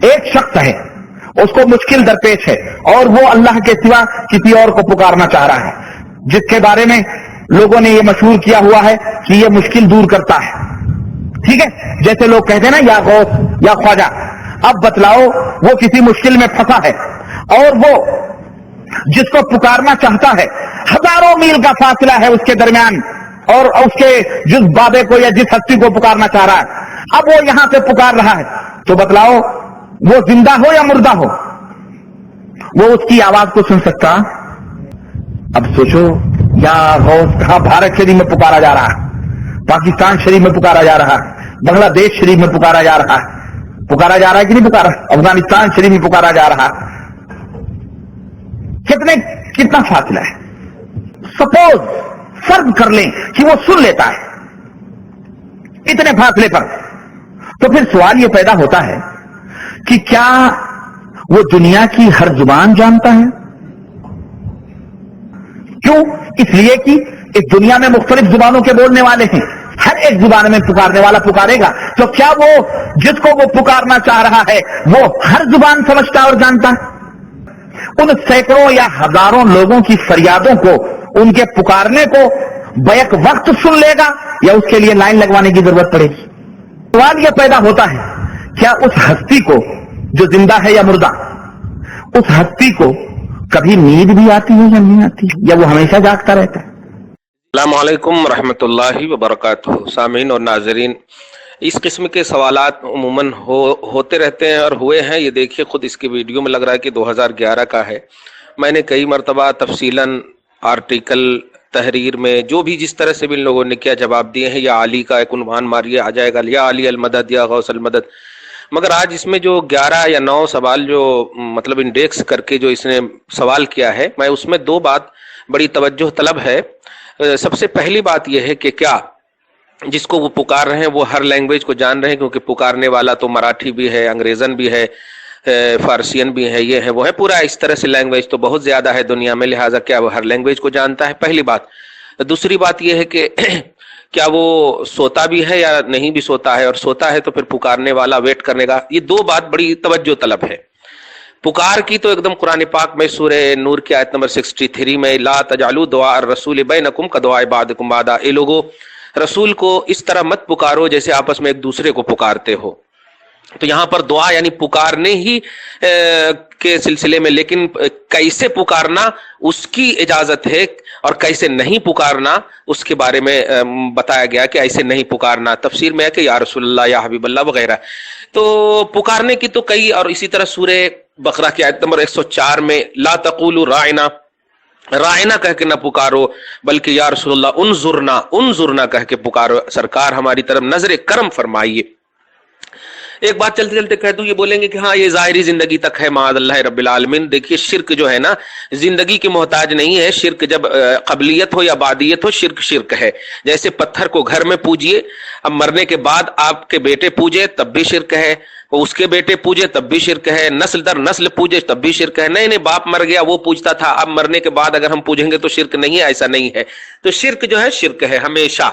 ایک شخص ہے اس کو مشکل درپیش ہے اور وہ اللہ کے سوا کسی اور کو پکارنا چاہ رہا ہے، جس کے بارے میں لوگوں نے یہ مشہور کیا ہوا ہے کہ یہ مشکل دور کرتا ہے، ٹھیک ہے؟ جیسے لوگ کہتے ہیں نا یا غوث یا خواجہ۔ اب بتلاؤ وہ کسی مشکل میں پھنسا ہے اور وہ جس کو پکارنا چاہتا ہے ہزاروں میل کا فاصلہ ہے اس کے درمیان اور اس کے جس بابے کو یا جس ہستی کو پکارنا چاہ رہا ہے، اب وہ یہاں سے پکار رہا ہے، تو بتلاؤ وہ زندہ ہو یا مردہ ہو، وہ اس کی آواز کو سن سکتا؟ اب سوچو، یا غوث کہاں بھارت شریف میں پکارا جا رہا ہے، پاکستان شریف میں پکارا جا رہا ہے، بنگلہ دیش شریف میں پکارا جا رہا ہے کہ نہیں پکارا؟ افغانستان شریف میں پکارا جا رہا ہے۔ کتنا فاصلہ ہے؟ سپوز فرض کر لیں کہ وہ سن لیتا ہے اتنے فاصلے پر، تو پھر سوال یہ پیدا ہوتا ہے کہ کیا وہ دنیا کی ہر زبان جانتا ہے؟ کیوں؟ اس لیے کہ اس دنیا میں مختلف زبانوں کے بولنے والے ہیں، ہر ایک زبان میں پکارنے والا پکارے گا، تو کیا وہ جس کو وہ پکارنا چاہ رہا ہے وہ ہر زبان سمجھتا اور جانتا ہے؟ ان سینکڑوں یا ہزاروں لوگوں کی فریادوں کو، ان کے پکارنے کو بیک وقت سن لے گا یا اس کے لیے لائن لگوانے کی ضرورت پڑے گی؟ سوال یہ پیدا ہوتا ہے، کیا اس ہستی کو جو زندہ ہے یا مردہ، اس ہستی کو کبھی نیند بھی آتی ہے یا نہیں آتی، یا وہ ہمیشہ جاگتا رہتا ہے؟ السلام علیکم ورحمۃ اللہ وبرکاتہ۔ سامعین اور ناظرین، اس قسم کے سوالات عموماً ہوتے رہتے ہیں اور ہوئے ہیں۔ یہ دیکھیے، خود اس کی ویڈیو میں لگ رہا ہے کہ 2011 کا ہے۔ میں نے کئی مرتبہ تفصیلاً آرٹیکل، تحریر میں جو بھی جس طرح سے بھی ان لوگوں نے کیا جواب دیے ہیں، یا علی کا ایک عنوان ماریے آ جائے گا، یا علی المدد یا غوث المدد، مگر آج اس میں جو 11 یا 9 سوال جو مطلب انڈیکس کر کے جو اس نے سوال کیا ہے، میں اس میں 2 بات بڑی توجہ طلب ہے۔ سب سے پہلی بات یہ ہے کہ کیا جس کو وہ پکار رہے ہیں وہ ہر لینگویج کو جان رہے ہیں؟ کیونکہ پکارنے والا تو مراٹھی بھی ہے، انگریزن بھی ہے، فارسین بھی ہے، یہ ہے وہ ہے، پورا اس طرح سے لینگویج تو بہت زیادہ ہے دنیا میں، لہٰذا کیا وہ ہر لینگویج کو جانتا ہے؟ پہلی بات۔ دوسری بات یہ ہے کہ کیا وہ سوتا بھی ہے یا نہیں بھی سوتا ہے، اور سوتا ہے تو پھر پکارنے والا ویٹ کرنے کا؟ یہ 2 بات بڑی توجہ طلب ہے۔ پکار کی تو ایک دم قرآن پاک میں سورہ نور کی آیت نمبر 63 میں لا تجعلوا دعاء الرسول بینکم کدعاء بعضکم بعضا، اے لوگو رسول کو اس طرح مت پکارو جیسے آپس میں ایک دوسرے کو پکارتے ہو۔ تو یہاں پر دعا یعنی پکارنے ہی کے سلسلے میں، لیکن کیسے پکارنا اس کی اجازت ہے اور کیسے نہیں پکارنا اس کے بارے میں بتایا گیا کہ ایسے نہیں پکارنا۔ تفسیر میں ہے کہ یا رسول اللہ، یا حبیب اللہ وغیرہ۔ تو پکارنے کی تو کئی، اور اسی طرح سورہ بقرہ کی آیت نمبر 104 میں لا تقولوا راعنا، رائنا کہہ کے نہ پکارو، بلکہ یا رسول اللہ انظرنا، انظرنا کہہ کے پکارو، سرکار ہماری طرف نظر کرم فرمائیے۔ ایک بات چلتے چلتے کہہ دوں، یہ بولیں گے کہ ہاں یہ ظاہری زندگی تک ہے، معاذ اللہ رب العالمین۔ دیکھیے، شرک جو ہے نا زندگی کے محتاج نہیں ہے۔ شرک جب قبلیت ہو یا بعدیت ہو، شرک شرک ہے۔ جیسے پتھر کو گھر میں پوجیے، اب مرنے کے بعد آپ کے بیٹے پوجے تب بھی شرک ہے، اس کے بیٹے پوجے تب بھی شرک ہے، نسل در نسل پوجے تب بھی شرک ہے۔ نہیں باپ مر گیا وہ پوجتا تھا، اب مرنے کے بعد اگر ہم پوجیں گے تو شرک نہیں ہے، ایسا نہیں ہے۔ تو شرک جو ہے شرک ہے، ہمیشہ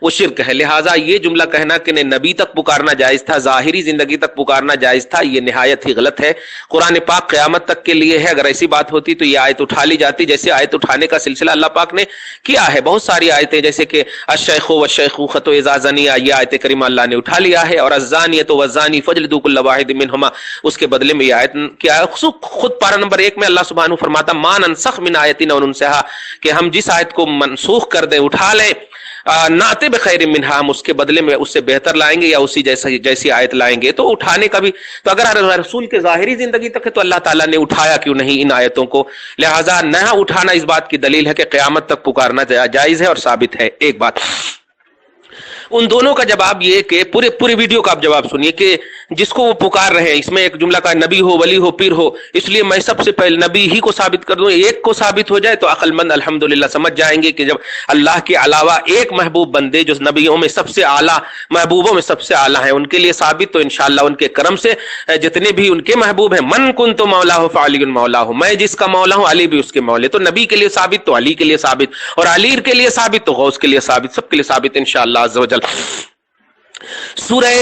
وہ شرک ہے۔ لہٰذا یہ جملہ کہنا کہ نبی تک پکارنا جائز تھا، ظاہری زندگی تک پکارنا جائز تھا، یہ نہایت ہی غلط ہے۔ قرآن پاک قیامت تک کے لیے ہے، اگر ایسی بات ہوتی تو یہ آیت اٹھا لی جاتی، جیسے آیت اٹھانے کا سلسلہ اللہ پاک نے کیا ہے۔ بہت ساری آیتیں، جیسے کہ الشیخ والشیخوۃ اذا زنیا، یہ آیت کریمہ اللہ نے اٹھا لیا ہے، اور الزانیۃ والزانی فجلدوا کل واحد منہما، اس کے بدلے میں یہ آیت کیا ہے؟ خود پارہ نمبر 1 میں اللہ سبحانہ فرماتا ما ننسخ من آیۃ او ننسھا، کہ ہم جس آیت کو منسوخ کر دیں، اٹھا لیں، ناتے بخیر منہا، ہم اس کے بدلے میں اس سے بہتر لائیں گے یا اسی جیسی آیت لائیں گے۔ تو اٹھانے کا بھی، تو اگر رسول کے ظاہری زندگی تک ہے تو اللہ تعالیٰ نے اٹھایا کیوں نہیں ان آیتوں کو؟ لہٰذا نہ اٹھانا اس بات کی دلیل ہے کہ قیامت تک پکارنا جائز ہے اور ثابت ہے۔ ایک بات، ان دونوں کا جواب یہ کہ پورے ویڈیو کا آپ جواب سنیے کہ جس کو وہ پکار رہے ہیں، اس میں ایک جملہ کا نبی ہو، ولی ہو، پیر ہو، اس لیے میں سب سے پہلے نبی ہی کو ثابت کر دوں۔ ایک کو ثابت ہو جائے تو عقل مند الحمدللہ سمجھ جائیں گے کہ جب اللہ کے علاوہ ایک محبوب بندے جو نبیوں میں سب سے اعلیٰ، محبوبوں میں سب سے اعلیٰ ہیں، ان کے لیے ثابت، تو انشاءاللہ ان کے کرم سے جتنے بھی ان کے محبوب ہیں، من کنت مولاہ فعلی مولاہ، میں جس کا مولا ہوں علی بھی اس کے مولے، تو نبی کے لیے ثابت تو علی کے لیے ثابت، اور علی کے لیے ثابت تو غوث کے لیے ثابت، سب کے لیے ثابت انشاءاللہ عز و جل۔ سورہ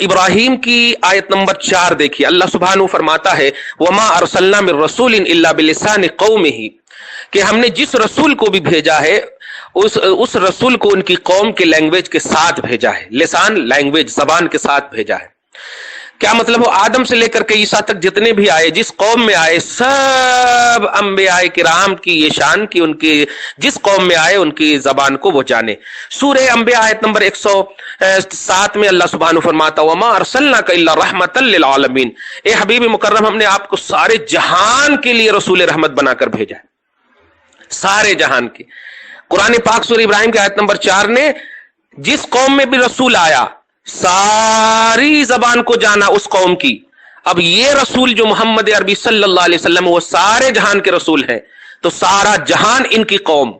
ابراہیم کی آیت نمبر 4 دیکھیے، اللہ سبحانہ فرماتا ہے وما ارسلنا من رسول الا بلسان قومه، کہ ہم نے جس رسول کو بھی بھیجا ہے اس رسول کو ان کی قوم کے لینگویج کے ساتھ بھیجا ہے، لسان لینگویج زبان کے ساتھ بھیجا ہے۔ کیا مطلب ہو؟ آدم سے لے کر کے عیسیٰ تک جتنے بھی آئے، جس قوم میں آئے، سب انبیاء کرام کی یہ شان کی ان کی جس قوم میں آئے ان کی زبان کو وہ جانے۔ سورہ انبیاء آیت نمبر 107 میں اللہ سبحانہ فرماتا وما ارسلناک الا رحمتا للعالمین، اے حبیب مکرم ہم نے آپ کو سارے جہان کے لیے رسول رحمت بنا کر بھیجا ہے، سارے جہان کے۔ قرآن پاک سورہ ابراہیم کی آیت نمبر 4 نے جس قوم میں بھی رسول آیا ساری زبان کو جانا اس قوم کی۔ اب یہ رسول جو محمد عربی صلی اللہ علیہ وسلم وہ سارے جہان کے رسول ہیں، تو سارا جہان ان کی قوم،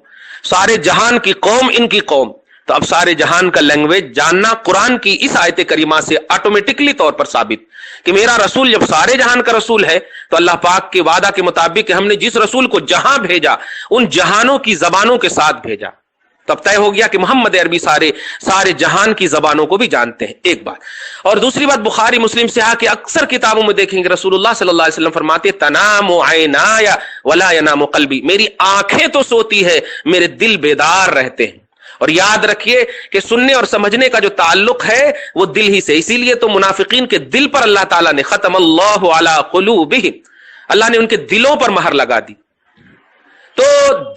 سارے جہان کی قوم ان کی قوم، تو اب سارے جہان کا لینگویج جاننا قرآن کی اس آیت کریمہ سے آٹومیٹکلی طور پر ثابت کہ میرا رسول جب سارے جہان کا رسول ہے تو اللہ پاک کے وعدہ کے مطابق کہ ہم نے جس رسول کو جہاں بھیجا ان جہانوں کی زبانوں کے ساتھ بھیجا، تب طے ہو گیا کہ محمد عربی سارے جہان کی زبانوں کو بھی جانتے ہیں، ایک بات۔ اور دوسری بات بخاری مسلم سے کہ اکثر کتابوں میں دیکھیں گے رسول اللہ صلی اللہ علیہ وسلم فرماتے تنام عینای ولا ینام قلبی، میری آنکھیں تو سوتی ہے میرے دل بیدار رہتے ہیں۔ اور یاد رکھیے کہ سننے اور سمجھنے کا جو تعلق ہے وہ دل ہی سے، اسی لیے تو منافقین کے دل پر اللہ تعالیٰ نے ختم اللہ علی قلوبہم، اللہ نے ان کے دلوں پر مہر لگا دی، تو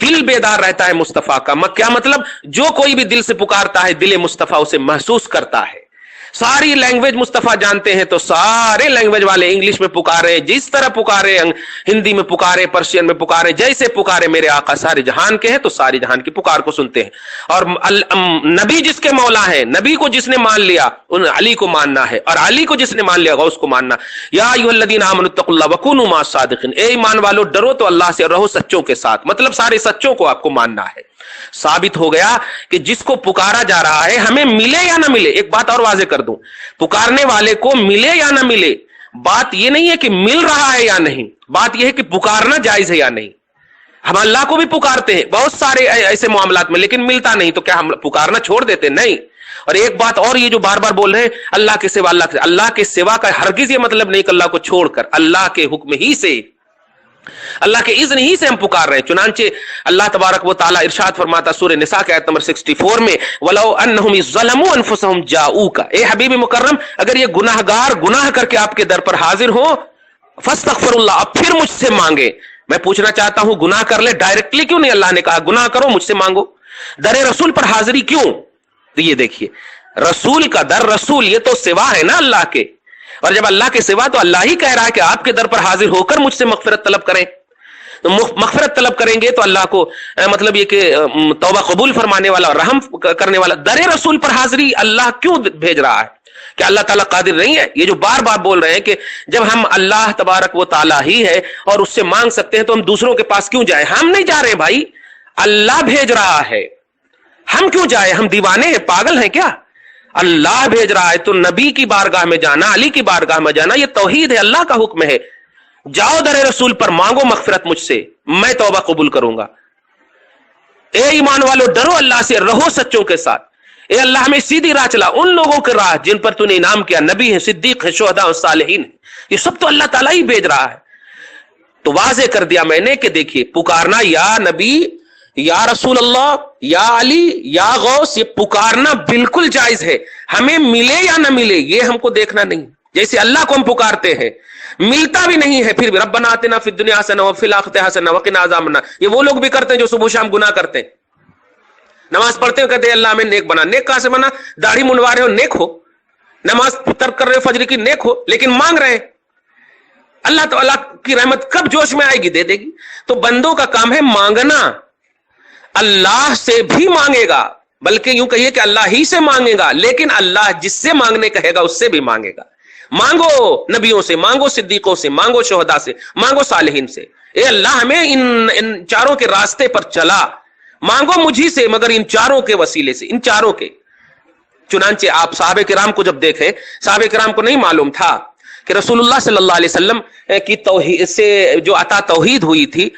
دل بیدار رہتا ہے مصطفیٰ کا۔ کیا مطلب؟ جو کوئی بھی دل سے پکارتا ہے دل مصطفیٰ اسے محسوس کرتا ہے۔ ساری لینگویج مصطفیٰ جانتے ہیں تو سارے لینگویج والے انگلش میں پکارے، جس طرح پکارے، ہندی میں پکارے، پرشین میں پکارے، جیسے پکارے میرے آقا سارے جہان کے ہیں تو سارے جہان کی پکار کو سنتے ہیں۔ اور نبی جس کے مولا ہیں، نبی کو جس نے مان لیا ان علی کو ماننا ہے، اور علی کو جس نے مان لیا غوث کو ماننا۔ یا ایھا الذین آمنوا اتقوا اللہ وکونوا مع الصادقین، اے ایمان والو ڈرو تو اللہ سے، رہو سچوں کے ساتھ، مطلب سارے سچوں کو آپ کو ماننا ہے۔ ثابت ہو گیا کہ جس کو پکارا جا رہا ہے ہمیں ملے یا نہ ملے، ایک بات اور واضح کر دوں، پکارنے والے کو ملے یا نہ ملے، بات یہ نہیں ہے کہ مل رہا ہے یا نہیں، بات یہ ہے کہ پکارنا جائز ہے یا نہیں۔ ہم اللہ کو بھی پکارتے ہیں بہت سارے ایسے معاملات میں، لیکن ملتا نہیں، تو کیا ہم پکارنا چھوڑ دیتے؟ نہیں۔ اور ایک بات اور، یہ جو بار بار بول رہے ہیں اللہ کے سوا، اللہ کے سوا کا ہرگز یہ مطلب نہیں کہ اللہ کو چھوڑ کر، اللہ کے حکم ہی سے، اللہ کے اذن ہی سے ہم پکار رہے ہیں۔ چنانچہ اللہ تبارک و تعالیٰ ارشاد فرماتا سورہ نساء کی آیت نمبر 64 میں وَلَوْ أَنَّهُمْ ظَلَمُوا أَنفُسَهُمْ جَاءُوكَ، اے حبیب مکرم اگر یہ گناہگار گناہ کر کے آپ کے در پر حاضر ہو، فَاسْتَغْفِرُوا اللَّهَ، اب پھر مجھ سے مانگے۔ میں پوچھنا چاہتا ہوں گناہ کر لے ڈائریکٹلی کیوں نہیں اللہ نے کہا گناہ کرو مجھ سے مانگو؟ در رسول پر حاضری کیوں؟ تو یہ دیکھیے رسول کا در، رسول یہ تو سوا ہے نا اللہ کے، اور جب اللہ کے سوا تو اللہ ہی کہہ رہا ہے کہ آپ کے در پر حاضر ہو کر مجھ سے مغفرت طلب کریں، تو مغفرت طلب کریں گے تو اللہ کو مطلب یہ کہ توبہ قبول فرمانے والا اور رحم کرنے والا در رسول پر حاضری اللہ کیوں بھیج رہا ہے؟ کہ اللہ تعالیٰ قادر نہیں ہے؟ یہ جو بار بار بول رہے ہیں کہ جب ہم اللہ تبارک و تعالیٰ ہی ہے اور اس سے مانگ سکتے ہیں تو ہم دوسروں کے پاس کیوں جائیں؟ ہم نہیں جا رہے بھائی، اللہ بھیج رہا ہے، ہم کیوں جائیں؟ ہم دیوانے ہیں، پاگل ہیں کیا؟ اللہ بھیج رہا ہے تو نبی کی بارگاہ میں جانا، علی کی بارگاہ میں جانا، یہ توحید ہے، اللہ کا حکم ہے۔ جاؤ در رسول پر مانگو مغفرت مجھ سے، میں توبہ قبول کروں گا۔ اے ایمان والو ڈرو اللہ سے، رہو سچوں کے ساتھ۔ اے اللہ ہمیں سیدھی راہ چلا، ان لوگوں کے راہ جن پر تو نے انعام کیا، نبی ہیں، صدیق ہیں، شہداء اور صالحین ہیں، یہ سب تو اللہ تعالیٰ ہی بھیج رہا ہے۔ تو واضح کر دیا میں نے کہ دیکھیے پکارنا یا نبی یا رسول اللہ یا علی یا غوث، یہ پکارنا بالکل جائز ہے، ہمیں ملے یا نہ ملے یہ ہم کو دیکھنا نہیں۔ جیسے اللہ کو ہم پکارتے ہیں ملتا بھی نہیں ہے پھر بھی ربنا آتنا فی الدنیا حسنہ وفی الآخرۃ حسنہ وقنا عذاب النار، یہ وہ لوگ بھی کرتے ہیں جو صبح شام گناہ کرتے ہیں، نماز پڑھتے ہیں کہتے ہیں اللہ ہمیں نیک بنا۔ نیک کہاں سے بنا؟ داڑھی منڈوا رہے ہو نیک ہو، نماز ترک کر رہے ہو فجر کی نیک ہو، لیکن مانگ رہے ہیں اللہ تعالیٰ کی رحمت کب جوش میں آئے گی؟ دے دے گی۔ تو بندوں کا کام ہے مانگنا، اللہ سے بھی مانگے گا، بلکہ یوں کہیے کہ اللہ ہی سے مانگے گا، لیکن اللہ جس سے مانگنے کہے گا اس سے بھی مانگے گا۔ مانگو نبیوں سے، مانگو صدیقوں سے، مانگو شہداء سے، مانگو صالحین سے۔ اے اللہ ہمیں ان چاروں کے راستے پر چلا، مانگو مجھی سے مگر ان چاروں کے وسیلے سے، ان چاروں کے۔ چنانچہ آپ صحابہ کرام کو جب دیکھیں، صحابہ کرام کو نہیں معلوم تھا کہ رسول اللہ صلی اللہ علیہ وسلم کی توحید سے جو عطا توحید ہوئی تھی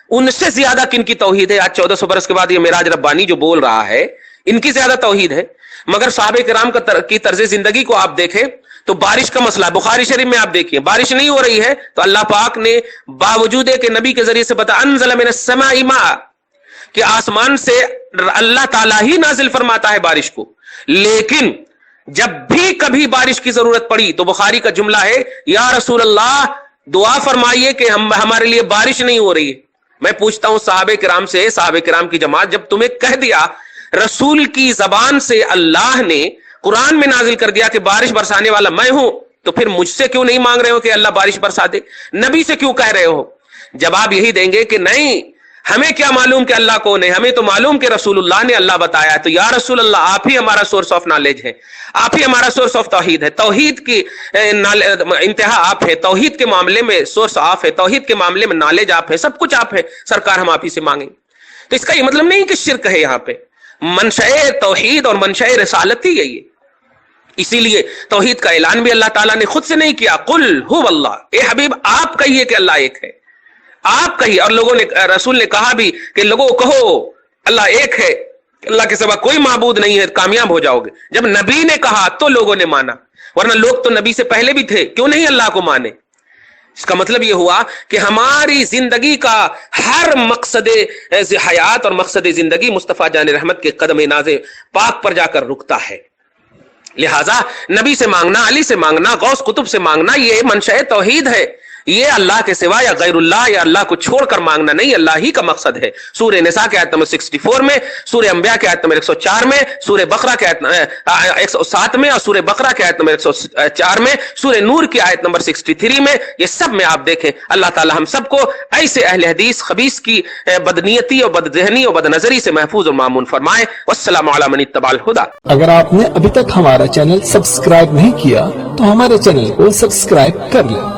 ان سے زیادہ کن کی توحید ہے؟ آج 1400 برس کے بعد یہ معراج ربانی جو بول رہا ہے ان کی زیادہ توحید ہے۔ مگر صحابہ کرام کی طرز زندگی کو آپ دیکھیں تو بارش کا مسئلہ بخاری شریف میں آپ دیکھیں، بارش نہیں ہو رہی ہے تو اللہ پاک نے باوجود کہ نبی کے ذریعے سے بتا انزل من السماء ماء کہ آسمان سے اللہ تعالیٰ ہی نازل فرماتا ہے بارش کو، لیکن جب بھی کبھی بارش کی ضرورت پڑی تو بخاری کا جملہ ہے یا رسول اللہ دعا فرمائیے کہ ہمارے لیے بارش نہیں ہو رہی ہے۔ میں پوچھتا ہوں صحابہ کرام سے، صحابہ کرام کی جماعت، جب تمہیں کہہ دیا رسول کی زبان سے اللہ نے قرآن میں نازل کر دیا کہ بارش برسانے والا میں ہوں، تو پھر مجھ سے کیوں نہیں مانگ رہے ہو کہ اللہ بارش برسا دے؟ نبی سے کیوں کہہ رہے ہو؟ جواب یہی دیں گے کہ نہیں، ہمیں کیا معلوم کہ اللہ کون ہے، ہمیں تو معلوم کہ رسول اللہ نے اللہ بتایا ہے۔ تو یا رسول اللہ آپ ہی ہمارا سورس آف نالج ہے، آپ ہی ہمارا سورس آف توحید ہے، توحید کی انتہا آپ ہے، توحید کے معاملے میں سورس آپ ہے، توحید کے معاملے میں نالج آپ ہے، سب کچھ آپ ہے، سرکار ہم آپ ہی سے مانگیں۔ تو اس کا یہ مطلب نہیں کہ شرک ہے، یہاں پہ منشأ توحید اور منشأ رسالت ہی ہے یہ۔ اسی لیے توحید کا اعلان بھی اللہ تعالیٰ نے خود سے نہیں کیا، قل هو اللہ، اے حبیب آپ کہیے کہ اللہ ایک ہے، آپ کہیے۔ اور لوگوں نے، رسول نے کہا بھی کہ لوگوں کہو اللہ ایک ہے، اللہ کے سوا کوئی معبود نہیں ہے، کامیاب ہو جاؤ گے۔ جب نبی نے کہا تو لوگوں نے مانا، ورنہ لوگ تو نبی سے پہلے بھی تھے، کیوں نہیں اللہ کو مانے؟ اس کا مطلب یہ ہوا کہ ہماری زندگی کا ہر مقصد حیات اور مقصد زندگی مصطفیٰ جان رحمت کے قدم ناز پاک پر جا کر رکتا ہے۔ لہٰذا نبی سے مانگنا، علی سے مانگنا، غوث قطب سے مانگنا، یہ منشأ توحید ہے۔ یہ اللہ کے سوا یا غیر اللہ یا اللہ کو چھوڑ کر مانگنا نہیں، اللہ ہی کا مقصد ہے۔ سورہ نساء کے آیت نمبر 64 میں، سورہ انبیاء کے آیت نمبر 104 میں، سورہ بقرہ کے آیت 107 میں، اور سورہ بقرہ کے آیت نمبر 104 میں، سورہ نور کی آیت نمبر 63 میں، یہ سب میں آپ دیکھیں اللہ تعالی ہم سب کو ایسے اہل حدیث خبیث کی بدنیتی اور بد ذہنی اور بد نظری سے محفوظ اور مامون فرمائے۔ والسلام علی من اتبع الہدی۔ اگر آپ نے ابھی تک ہمارا چینل سبسکرائب نہیں کیا تو ہمارے چینل کو سبسکرائب کر لیں